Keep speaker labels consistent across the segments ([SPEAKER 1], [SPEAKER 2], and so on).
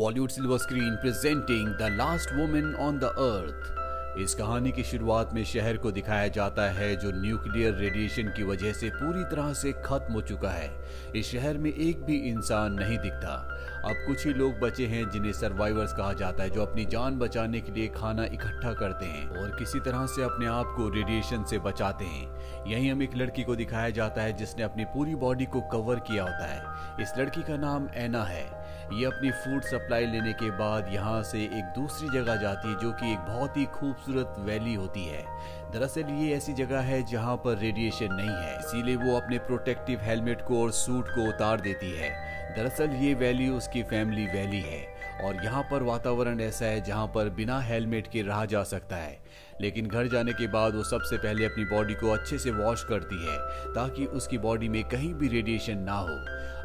[SPEAKER 1] Bollywood silver screen presenting the last woman on the earth. इस कहानी की शुरुआत में शहर को दिखाया जाता है जो न्यूक्लियर रेडिएशन की वजह से पूरी तरह से खत्म हो चुका है। इस शहर में एक भी इंसान नहीं दिखता। अब कुछ ही लोग बचे हैं जिन्हें सर्वाइवर्स कहा जाता है, जो अपनी जान बचाने के लिए खाना इकट्ठा करते हैं और किसी तरह से अपने आप को रेडिएशन से बचाते हैं। यहीं हम एक लड़की को दिखाया जाता है जिसने अपनी पूरी बॉडी को कवर किया होता है। इस लड़की का नाम एना है। ये अपनी फूड सप्लाई लेने के बाद यहाँ से एक दूसरी जगह जाती है जो कि एक बहुत ही खूबसूरत वैली होती है। दरअसल ये ऐसी जगह है जहाँ पर रेडिएशन नहीं है, इसीलिए वो अपने प्रोटेक्टिव हेलमेट को और सूट को उतार देती है। दरअसल ये वैली उसकी फैमिली वैली है और यहाँ पर वातावरण ऐसा है जहाँ पर बिना हेलमेट के रहा जा सकता है। लेकिन घर जाने के बाद वो सबसे पहले अपनी बॉडी को अच्छे से वॉश करती है ताकि उसकी बॉडी में कहीं भी रेडिएशन ना हो।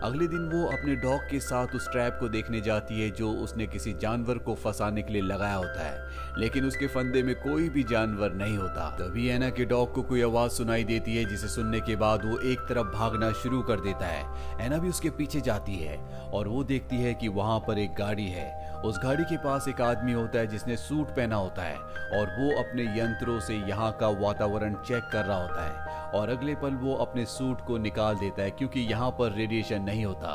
[SPEAKER 1] अगले दिन वो अपने डॉग के साथ उस ट्रैप को देखने जाती है जो उसने किसी जानवर को फंसाने के लिए लगाया होता है, लेकिन उसके फंदे में कोई भी जानवर नहीं होता। तभी एना के डॉग को कोई आवाज सुनाई देती है जिसे सुनने के बाद वो एक तरफ भागना शुरू कर देता है। एना भी उसके पीछे जाती है और वो देखती है कि वहां पर एक गाड़ी है। उस गाड़ी के पास एक आदमी होता है जिसने सूट पहना होता है और वो अपने यंत्रों से यहाँ का वातावरण चेक कर रहा होता है और अगले पल वो अपने सूट को निकाल देता है क्योंकि यहाँ पर रेडिएशन नहीं होता।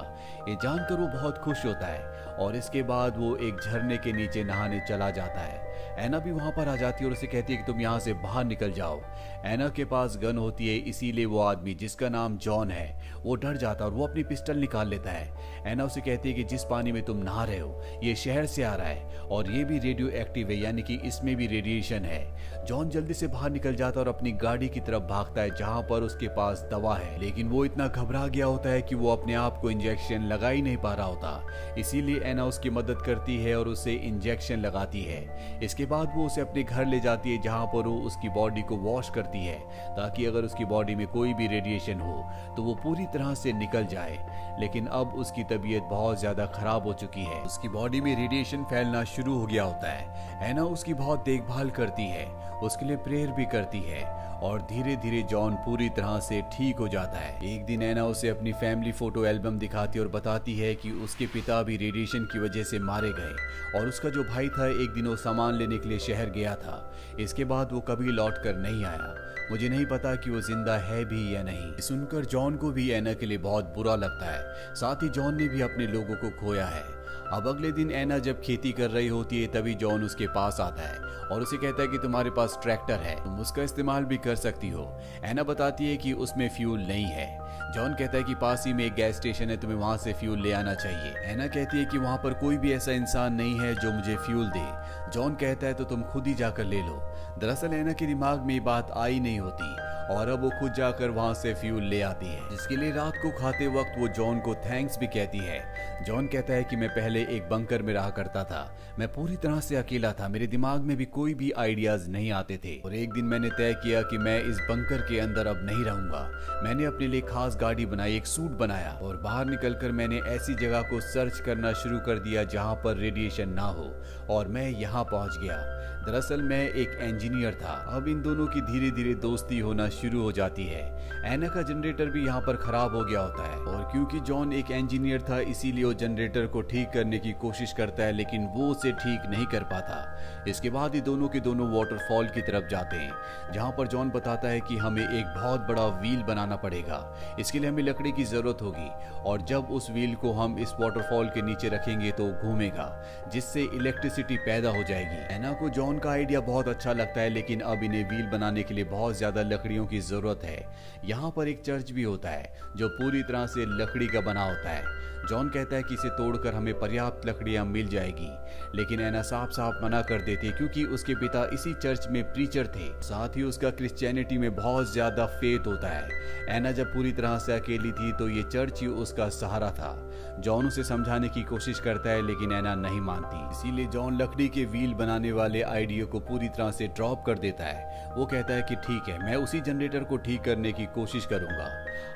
[SPEAKER 1] ये जानकर वो बहुत खुश होता है और इसके बाद वो एक झरने के नीचे नहाने चला जाता है। एना भी वहां पर आ जाती है और उसे कहती है कि तुम यहाँ से बाहर निकल जाओ। एना के पास गन होती है, इसीलिए वो आदमी जिसका नाम जॉन है वो डर जाता है और वो अपनी पिस्टल निकाल लेता है। एना उसे कहती है कि जिस पानी में तुम नहा रहे हो ये शहर से आ रहा है और ये भी रेडियो एक्टिव है, यानी कि इसमें भी रेडिएशन है। जॉन जल्दी से बाहर निकल जाता है और अपनी गाड़ी की तरफ भागता है जहां पर उसके पास दवा है, लेकिन वो इतना घबरा गया होता है कि वो अपने आप को इंजेक्शन लगा ही नहीं पा रहा होता। इसीलिए एना उसकी मदद करती है और उसे इंजेक्शन लगाती है। इसके बाद वो उसे अपने घर ले जाती है जहां पर वो उसकी बॉडी को वॉश करती है ताकि अगर उसकी बॉडी में कोई भी रेडिएशन हो तो वो पूरी तरह से निकल जाए। लेकिन अब उसकी तबीयत बहुत ज्यादा खराब हो चुकी है, उसकी बॉडी में रेडिएशन फैलना शुरू हो गया होता है। एना उसकी बहुत देखभाल करती है, उसके लिए प्रेयर भी करती है और धीरे धीरे जॉन पूरी तरह से ठीक हो जाता है। एक दिन एना उसे अपनी फैमिली फोटो एल्बम दिखाती और बताती है कि उसके पिता भी रेडिएशन की वजह से मारे गए और उसका जो भाई था एक दिन वो सामान लेने के लिए शहर गया था। इसके बाद वो कभी लौट कर नहीं आया। मुझे नहीं पता कि वो जिंदा है भी या नहीं। सुनकर जॉन को भी एना के लिए बहुत बुरा लगता है, साथ ही जॉन ने भी अपने लोगों को खोया है। अब अगले दिन एना जब खेती कर रही होती है तभी जॉन उसके पास आता है और उसे कहता है कि तुम्हारे पास ट्रैक्टर है, तुम उसका इस्तेमाल भी कर सकती हो। एना बताती है कि उसमें फ्यूल नहीं है। जॉन कहता है कि पास ही में एक गैस स्टेशन है, तुम्हें वहां से फ्यूल ले आना चाहिए। एना कहती है कि वहां पर कोई भी ऐसा इंसान नहीं है जो मुझे फ्यूल दे। जॉन कहता है तो तुम खुद ही जाकर ले लो। दरअसल एना के दिमाग में ये बात आई नहीं होती और अब वो खुद जाकर वहां से फ्यूल ले आती है, जिसके लिए रात को खाते वक्त वो जॉन को थैंक्स भी कहती है। जॉन कहता है कि मैं पहले एक बंकर में रहा करता था, मैं पूरी तरह से अकेला था, मेरे दिमाग में भी कोई भी आइडियाज नहीं आते थे और एक दिन मैंने तय किया कि मैं इस बंकर के अंदर अब नहीं रहूंगा। मैंने अपने लिए खास गाड़ी बनाई, एक सूट बनाया और बाहर निकलकर मैंने ऐसी जगह को सर्च करना शुरू कर दिया जहां पर रेडिएशन ना हो और मैं यहाँ पहुंच गया। दरअसल मैं एक इंजीनियर था। अब इन दोनों की धीरे धीरे दोस्ती होना शुरू हो जाती है। एना का जनरेटर भी यहाँ पर खराब हो गया होता है और क्योंकि जॉन एक इंजीनियर था इसीलिए वो जनरेटर को ठीक करने की कोशिश करता है, लेकिन वो उसे ठीक नहीं कर पाता। इसके बाद ये दोनों के दोनों वाटरफॉल की तरफ जाते हैं जहाँ पर जॉन बताता है कि हमें एक बहुत बड़ा व्हील बनाना पड़ेगा, इसके लिए हमें लकड़ी की जरूरत होगी और जब उस व्हील को हम इस वाटरफॉल के नीचे रखेंगे तो घूमेगा जिससे इलेक्ट्रिसिटी पैदा हो जाएगी। एना को जॉन का आइडिया बहुत अच्छा लगता है, लेकिन अब इन्हें व्हील बनाने के लिए बहुत ज्यादा लकड़ियों की जरूरत है। यहाँ पर एक चर्च भी होता है जो पूरी तरह से लकड़ी का बना होता है। जॉन कहता है कि इसे तोड़कर हमें पर्याप्त लकड़ियां मिल जाएगी, लेकिन एना साफ साफ मना कर देती है क्योंकि उसके पिता इसी चर्च में प्रीचर थे, साथ ही उसका क्रिश्चियनिटी में बहुत ज्यादा फेथ होता है। एना जब पूरी तरह से अकेली थी तो ये चर्च ही उसका सहारा था। जॉन उसे समझाने की कोशिश करता है लेकिन एना नहीं मानती, इसीलिए जॉन लकड़ी के व्हील बनाने वाले आइडिया को पूरी तरह से ड्रॉप कर देता है। वो कहता है कि ठीक है, मैं उसी जनरेटर को ठीक करने की कोशिश करूंगा।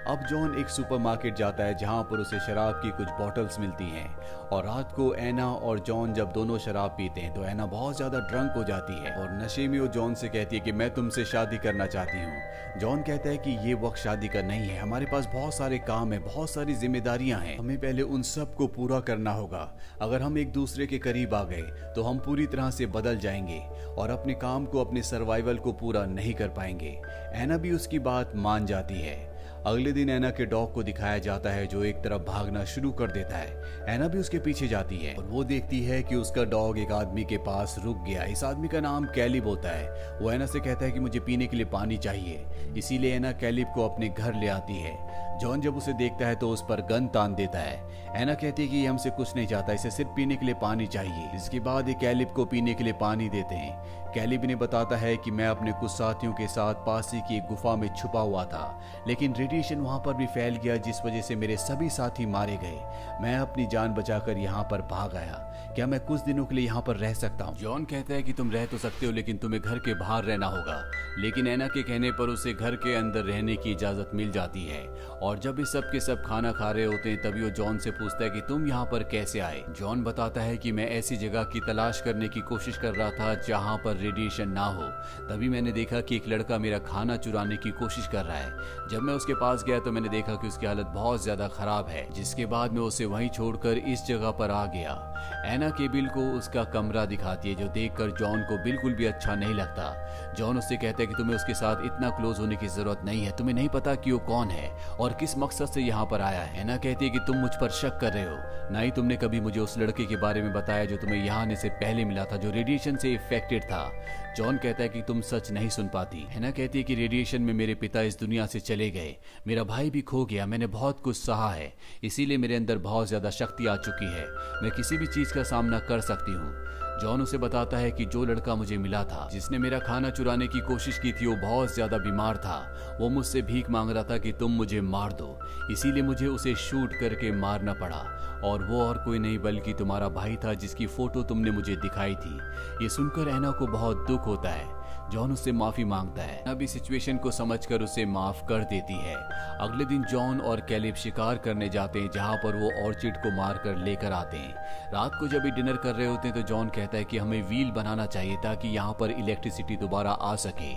[SPEAKER 1] अब जॉन एक सुपरमार्केट जाता है जहां पर उसे शराब की कुछ कुछ बॉटल्स मिलती हैं। और रात को एना और जॉन जब दोनों शराब पीते हैं तो एना बहुत ज़्यादा ड्रंक हो जाती है और नशे में वो जॉन से कहती है कि मैं तुमसे शादी करना चाहती हूँ। जॉन कहता है कि ये वक्त शादी का नहीं है, हमारे पास बहुत सारे काम है, बहुत सारी जिम्मेदारियां हैं, हमें पहले उन सब को पूरा करना होगा। अगर हम एक दूसरे के करीब आ गए तो हम पूरी तरह से बदल जाएंगे और अपने काम को, अपने सर्वाइवल को पूरा नहीं कर पाएंगे। एना भी उसकी बात मान जाती है। अगले दिन एना के डॉग को दिखाया जाता है जो एक तरफ भागना शुरू कर देता है। एना भी उसके पीछे जाती है और वो देखती है कि उसका डॉग एक आदमी के पास रुक गया। इस आदमी का नाम कैलिब होता है। वो एना से कहता है कि मुझे पीने के लिए पानी चाहिए, इसीलिए एना कैलिब को अपने घर ले आती है। जॉन जब उसे देखता है तो उस पर गन तान देता है। एना कहती है कि ये हमसे कुछ नहीं चाहता, इसे सिर्फ पीने के लिए पानी चाहिए। इसके बाद ये कैलिब को पीने के लिए पानी देते हैं। कैलिब ने बताता है कि मैं अपने कुछ साथियों के साथ पास ही की एक गुफा में छुपा हुआ था, लेकिन रेडिएशन वहां पर भी फैल गया जिस वजह से मेरे सभी साथी मारे गए। मैं अपनी जान बचाकर यहाँ पर भाग आया। क्या मैं कुछ दिनों के लिए यहाँ पर रह सकता हूँ? जॉन कहता है कि तुम रह तो सकते हो लेकिन तुम्हें घर के बाहर रहना होगा। लेकिन एना के कहने पर उसे घर के अंदर रहने की इजाजत मिल जाती है। और जब ये सब के सब खाना खा रहे होते हैं तभी वो जॉन से पूछता है कि तुम यहाँ पर कैसे आए? जॉन बताता है कि मैं ऐसी जगह की तलाश करने की कोशिश कर रहा था जहाँ पर रेडिएशन ना हो। तभी मैंने देखा कि एक लड़का मेरा खाना चुराने की कोशिश कर रहा है। जब मैं उसके पास गया तो मैंने देखा कि उसकी हालत बहुत ज्यादा खराब है, जिसके बाद मैं उसे वहीं छोड़कर इस जगह पर आ गया। एना केबिल को उसका कमरा दिखाती है जो देखकर जॉन को बिल्कुल भी अच्छा नहीं लगता। जॉन उससे कहता है कि तुम्हें उसके साथ इतना क्लोज होने की जरूरत नहीं है, तुम्हें नहीं पता कि वो कौन है और किस मकसद से यहाँ पर आया है। एना कहती है कि तुम मुझ पर शक कर रहे हो, ना ही तुमने कभी मुझे उस लड़के के बारे में बताया जो तुम्हें यहाँ आने से पहले मिला था, जो रेडिएशन से इफेक्टेड था। जॉन कहता है कि तुम सच नहीं सुन पाती। एना कहती है कि रेडिएशन में मेरे पिता इस दुनिया से चले गए, मेरा भाई भी खो गया, मैंने बहुत कुछ सहा है, इसीलिए मेरे अंदर बहुत ज्यादा शक्ति आ चुकी है, मैं किसी भी चीज का सामना कर सकती हूँ। जॉन उसे बताता है कि जो लड़का मुझे मिला था, जिसने मेरा खाना चुराने की कोशिश की थी, वो बहुत ज्यादा बीमार था। वो मुझसे भीख मांग रहा था कि तुम मुझे मार दो, इसीलिए मुझे उसे शूट करके मारना पड़ा। और वो और कोई नहीं बल्कि तुम्हारा भाई था जिसकी फोटो तुमने मुझे दिखाई थी। ये सुनकर एना को बहुत दुख होता है। जॉन उससे माफी मांगता है। अभी सिचुएशन को समझकर उसे माफ कर देती है। अगले दिन जॉन और कैलिब शिकार करने जाते हैं जहां पर वो ऑर्चिड को मारकर लेकर आते हैं। रात को जब ये डिनर कर रहे होते हैं तो जॉन कहता है कि हमें व्हील बनाना चाहिए ताकि यहाँ पर इलेक्ट्रिसिटी दोबारा आ सके।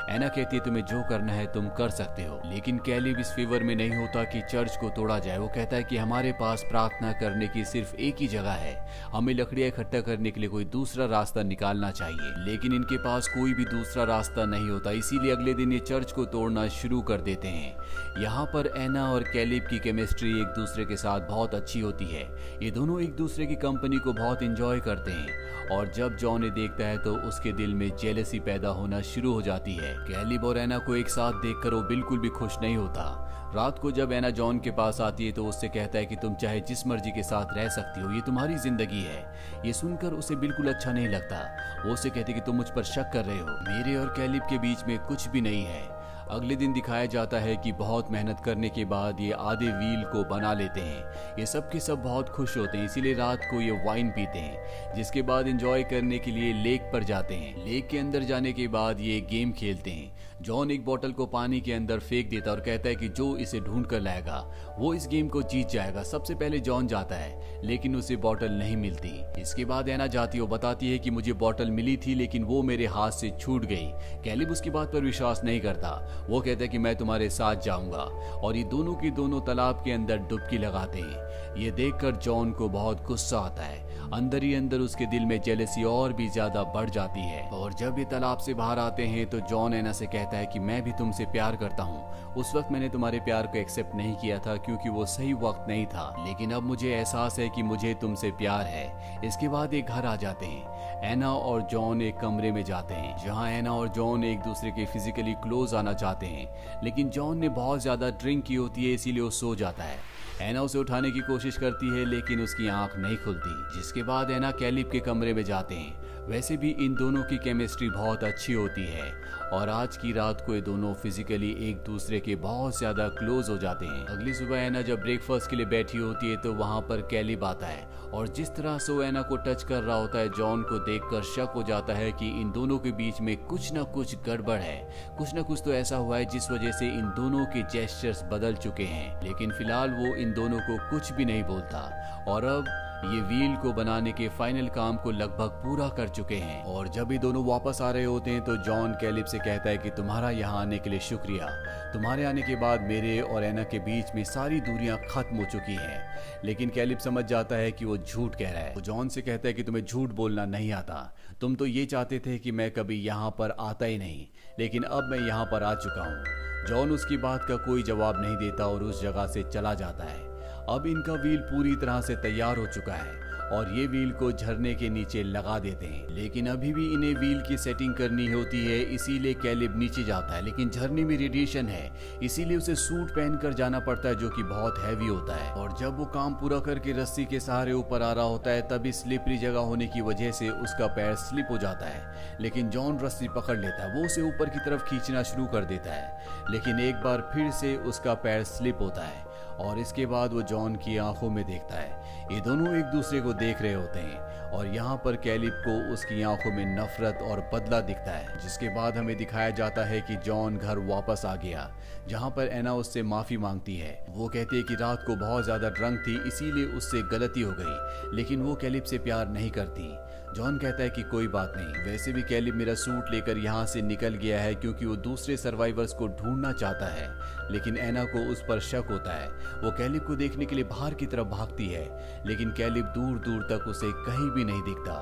[SPEAKER 1] एना कहती है तुम्हें जो करना है तुम कर सकते हो, लेकिन कैलिब इस फेवर में नहीं होता कि चर्च को तोड़ा जाए। वो कहता है कि हमारे पास प्रार्थना करने की सिर्फ एक ही जगह है, हमें लकड़ियां इकट्ठा करने के लिए कोई दूसरा रास्ता निकालना चाहिए। लेकिन इनके पास कोई भी दूसरा रास्ता नहीं होता, इसीलिए अगले दिन ये चर्च को तोड़ना शुरू कर देते हैं। यहाँ पर एना और कैलिब की केमिस्ट्री एक दूसरे के साथ बहुत अच्छी होती है। ये दोनों एक दूसरे की कंपनी को बहुत एंजॉय करते हैं। और जब जॉन ये देखता है तो उसके दिल में जेलसी पैदा होना शुरू हो जाती है। कैलिब और एना को एक साथ देखकर वो बिल्कुल भी खुश नहीं होता। रात को जब एना जॉन के पास आती है तो उससे कहता है कि तुम चाहे जिस मर्जी के साथ रह सकती हो, ये तुम्हारी जिंदगी है। ये सुनकर उसे बिल्कुल अच्छा नहीं लगता। वो उसे कहती है कि तुम मुझ पर शक कर रहे हो, मेरे और कैलिब के बीच में कुछ भी नहीं है। अगले दिन दिखाया जाता है कि बहुत मेहनत करने के बाद ये आधे व्हील को बना लेते हैं। ये सब के सब बहुत खुश होते हैं, इसीलिए रात को ये वाइन पीते हैं, जिसके बाद एंजॉय करने के लिए लेक पर जाते हैं। लेक के अंदर जाने के बाद ये गेम खेलते हैं। जॉन एक बोतल को पानी के अंदर फेंक देता और कहता है कि जो इसे ढूंढ कर लाएगा वो इस गेम को जीत जाएगा। सबसे पहले जॉन जाता है लेकिन उसे बोतल नहीं मिलती। इसके बाद एना जाती है, वो बताती है कि मुझे बोतल मिली थी लेकिन वो मेरे हाथ से छूट गई। कैलिब उसकी बात पर विश्वास नहीं करता। वो कहता है कि मैं तुम्हारे साथ जाऊंगा और ये दोनों की दोनों तालाब के अंदर डुबकी लगाते हैं। ये देखकर जॉन को बहुत गुस्सा आता है। अंदर ही अंदर उसके दिल में जेलसी और भी ज्यादा बढ़ जाती है। और जब ये तालाब से बाहर आते हैं तो जॉन एना से कहता है कि मैं भी तुमसे प्यार करता हूँ। उस वक्त मैंने तुम्हारे प्यार को एक्सेप्ट नहीं किया था क्योंकि वो सही वक्त नहीं था, लेकिन अब मुझे एहसास है कि मुझे तुमसे प्यार है। इसके बाद एक घर आ जाते हैं। एना और जॉन एक कमरे में जाते हैं जहाँ एना और जॉन एक दूसरे के फिजिकली क्लोज आना चाहते हैं, लेकिन जॉन ने बहुत ज्यादा ड्रिंक की होती है इसीलिए वो सो जाता है। एना उसे उठाने की कोशिश करती है लेकिन उसकी आंख नहीं खुलती। जिसके बाद एना कैलिब के कमरे में जाते हैं। वैसे भी इन दोनों की केमिस्ट्री बहुत अच्छी होती है और आज की रात को ये दोनों फिजिकली एक दूसरे के बहुत ज्यादा क्लोज हो जाते हैं। अगली सुबह एना जब ब्रेकफास्ट के लिए बैठी होती है तो वहाँ पर कैलिब आता है और जिस तरह से वो एना को टच कर रहा होता है, जॉन को देखकर शक हो जाता है कि इन दोनों के बीच में कुछ ना कुछ गड़बड़ है, कुछ ना कुछ तो ऐसा हुआ है जिस वजह से इन दोनों के जेस्चर्स बदल चुके हैं। लेकिन फिलहाल वो इन दोनों को कुछ भी नहीं बोलता और अब ये व्हील को बनाने के फाइनल काम को लगभग पूरा कर चुके हैं। और जब ये दोनों वापस आ रहे होते हैं तो जॉन कैलिब से कहता है कि तुम्हारा यहाँ आने के लिए शुक्रिया, तुम्हारे आने के बाद मेरे और एना के बीच में सारी दूरियां खत्म हो चुकी हैं। लेकिन कैलिब समझ जाता है कि वो झूठ कह रहा है। वो जॉन से कहता है कि तुम्हें झूठ बोलना नहीं आता, तुम तो ये चाहते थे कि मैं कभी यहाँ पर आता ही नहीं, लेकिन अब मैं यहाँ पर आ चुका हूँ। जॉन उसकी बात का कोई जवाब नहीं देता और उस जगह से चला जाता है। अब इनका व्हील पूरी तरह से तैयार हो चुका है और ये व्हील को झरने के नीचे लगा देते हैं। लेकिन अभी भी इन्हें व्हील की सेटिंग करनी होती है, इसीलिए कैलिब नीचे जाता है। लेकिन झरने में रेडिएशन है, इसीलिए उसे सूट पहनकर जाना पड़ता है जो कि बहुत हैवी होता है। और जब वो काम पूरा करके रस्सी के सहारे ऊपर आ रहा होता है तभी स्लिपरी जगह होने की वजह से उसका पैर स्लिप हो जाता है। लेकिन जॉन रस्सी पकड़ लेता है, वो उसे ऊपर की तरफ खींचना शुरू कर देता है। लेकिन एक बार फिर से उसका पैर स्लिप होता है और इसके बाद वो जॉन की आंखों में देखता है। ये दोनों एक दूसरे को देख रहे होते हैं और यहाँ पर कैलिब को उसकी आंखों में नफरत और बदला दिखता है। जिसके बाद हमें दिखाया जाता है कि जॉन घर वापस आ गया, जहाँ पर एना उससे माफी मांगती है। वो कहती है कि रात को बहुत ज्यादा ड्रंक थी, इसीलिए उससे गलती हो गई, लेकिन वो कैलिब से प्यार नहीं करती। जॉन कहता है कि कोई बात नहीं, वैसे भी कैलिब मेरा सूट लेकर यहाँ से निकल गया है क्योंकि वो दूसरे सर्वाइवर्स को ढूंढना चाहता है। लेकिन एना को उस पर शक होता है। वो कैलिब को देखने के लिए बाहर की तरफ भागती है, लेकिन कैलिब दूर दूर तक उसे कहीं भी नहीं दिखता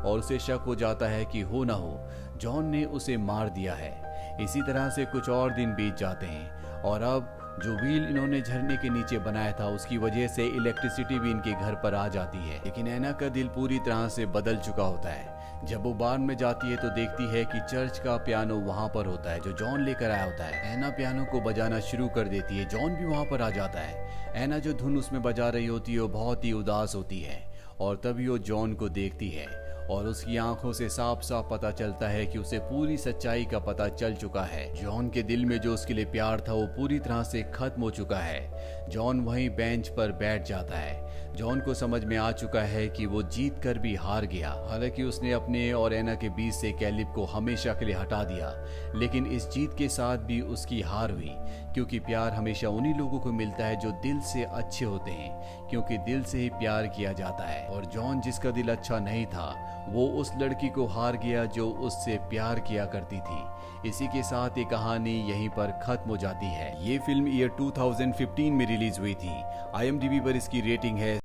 [SPEAKER 1] और उसे शक हो जाता है कि हो ना हो जॉन ने उसे मार दिया है। इसी तरह से कुछ और दिन बीत जाते हैं और अब जो व्हील इन्होंने झरने के नीचे बनाया था उसकी वजह से इलेक्ट्रिसिटी भी इनके घर पर आ जाती है। लेकिन एना का दिल पूरी तरह से बदल चुका होता है। जब वो बार में जाती है तो देखती है कि चर्च का पियानो वहाँ पर होता है जो जॉन लेकर आया होता है। एना पियानो को बजाना शुरू कर देती है, जॉन भी वहाँ पर आ जाता है। एना जो धुन उसमें बजा रही होती है वो बहुत ही उदास होती है और तभी वो जॉन को देखती है और उसकी आंखों से साफ साफ पता चलता है कि उसे पूरी सच्चाई का पता चल चुका है। जॉन के दिल में जो उसके लिए प्यार था वो पूरी तरह से खत्म हो चुका है। जॉन वहीं बेंच पर बैठ जाता है। जॉन को समझ में आ चुका है कि वो जीत कर भी हार गया। हालांकि उसने अपने और एना के बीच से कैलिब को हमेशा के लिए हटा दिया, लेकिन इस जीत के साथ भी उसकी हार हुई, क्योंकि प्यार हमेशा उन्हीं लोगों को मिलता है जो दिल से अच्छे होते हैं, क्योंकि दिल से ही प्यार किया जाता है। और जॉन जिसका दिल अच्छा नहीं था वो उस लड़की को हार गया जो उससे प्यार किया करती थी। इसी के साथ ये कहानी यहीं पर खत्म हो जाती है। ये फिल्म ईयर 2015 में रिलीज हुई थी। IMDb पर इसकी रेटिंग है